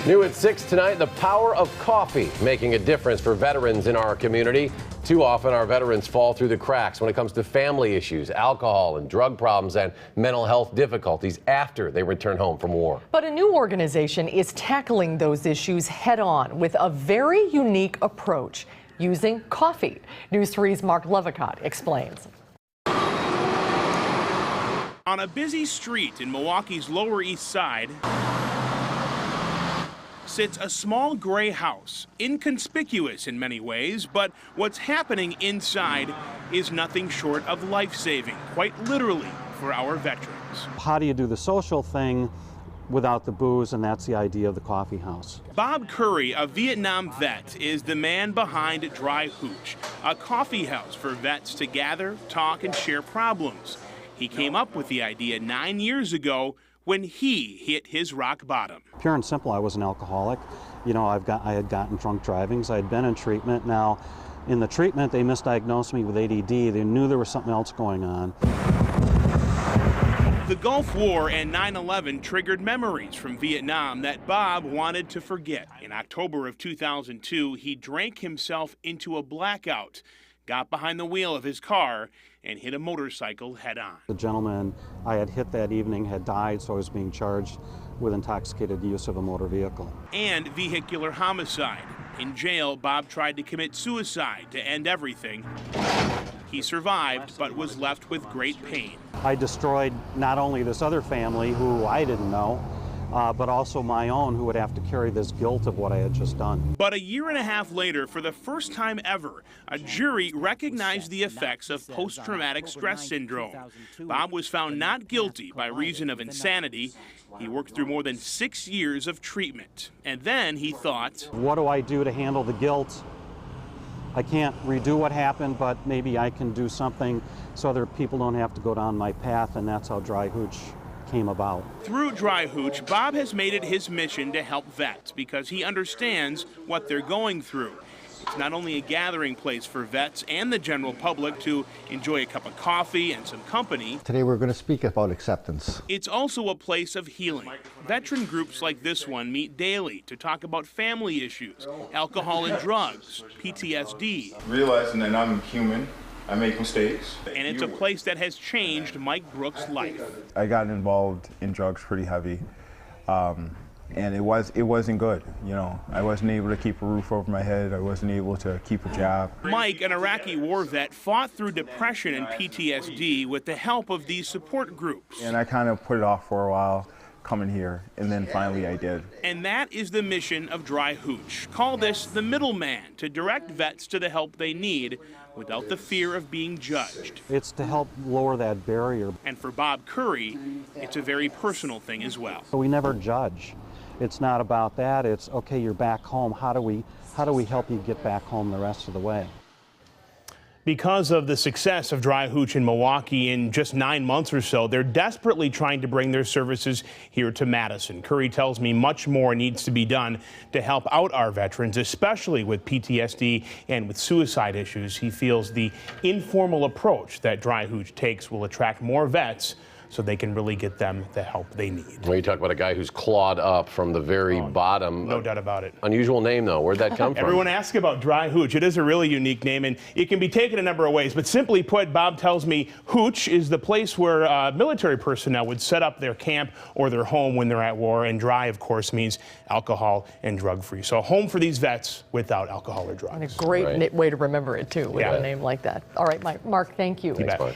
New at 6 tonight, the power of coffee making a difference for veterans in our community. Too often our veterans fall through the cracks when it comes to family issues, alcohol and drug problems, and mental health difficulties after they return home from war. But a new organization is tackling those issues head on with a very unique approach using coffee. News 3's Marc Lovicott explains. On a busy street in Milwaukee's Lower East Side sits a small gray house, inconspicuous in many ways, but what's happening inside is nothing short of life-saving, quite literally, for our veterans. How do you do the social thing without the booze, and that's the idea of the coffee house. Bob Curry, a Vietnam vet, is the man behind Dry Hooch, a coffee house for vets to gather, talk, and share problems. He came up with the idea 9 years ago when he hit his rock bottom. Pure and simple, I was an alcoholic. You know, I had gotten drunk driving, so I had been in treatment. Now, in the treatment, they misdiagnosed me with ADD. They knew there was something else going on. The Gulf War and 9/11 triggered memories from Vietnam that Bob wanted to forget. In October of 2002, he drank himself into a blackout, got behind the wheel of his car, and hit a motorcycle head-on. The gentleman I had hit that evening had died, so I was being charged with intoxicated use of a motor vehicle. And vehicular homicide. In jail, Bob tried to commit suicide to end everything. He survived, but was left with great pain. I destroyed not only this other family, who I didn't know, but also my own, who would have to carry this guilt of what I had just done. But a year and a half later, for the first time ever, a jury recognized the effects of post-traumatic stress syndrome. Bob was found not guilty by reason of insanity. He worked through more than 6 years of treatment. And then he thought, what do I do to handle the guilt? I can't redo what happened, but maybe I can do something so other people don't have to go down my path, and that's how Dry Hooch came about. Through Dry Hooch, Bob has made it his mission to help vets because he understands what they're going through. It's not only a gathering place for vets and the general public to enjoy a cup of coffee and some company. Today we're going to speak about acceptance. It's also a place of healing. Veteran groups like this one meet daily to talk about family issues, alcohol and drugs, PTSD. Realizing that I'm human, I make mistakes. And it's a place that has changed Mike Brooks' life. I got involved in drugs pretty heavy, and it wasn't good. You know, I wasn't able to keep a roof over my head. I wasn't able to keep a job. Mike, an Iraqi war vet, fought through depression and PTSD with the help of these support groups. And I kind of put it off for a while, coming here, and then finally I did. And that is the mission of Dry Hooch. Call this the middleman, to direct vets to the help they need without the fear of being judged. It's to help lower that barrier. And for Bob Curry, it's a very personal thing as well. So we never judge. It's not about that. It's, okay, you're back home. How do we help you get back home the rest of the way? Because of the success of Dry Hooch in Milwaukee in just 9 months or so, they're desperately trying to bring their services here to Madison. Curry tells me much more needs to be done to help out our veterans, especially with PTSD and with suicide issues. He feels the informal approach that Dry Hooch takes will attract more vets so they can really get them the help they need. Well, you talk about a guy who's clawed up from the very bottom. No doubt about it. Unusual name, though. Where'd that come from? Everyone asks about Dry Hooch. It is a really unique name, and it can be taken a number of ways. But simply put, Bob tells me Hooch is the place where military personnel would set up their camp or their home when they're at war, and Dry, of course, means alcohol and drug-free. So a home for these vets without alcohol or drugs. And a great way to remember it, too, with a name like that. All right, Mark, thank you. Thanks, Mark.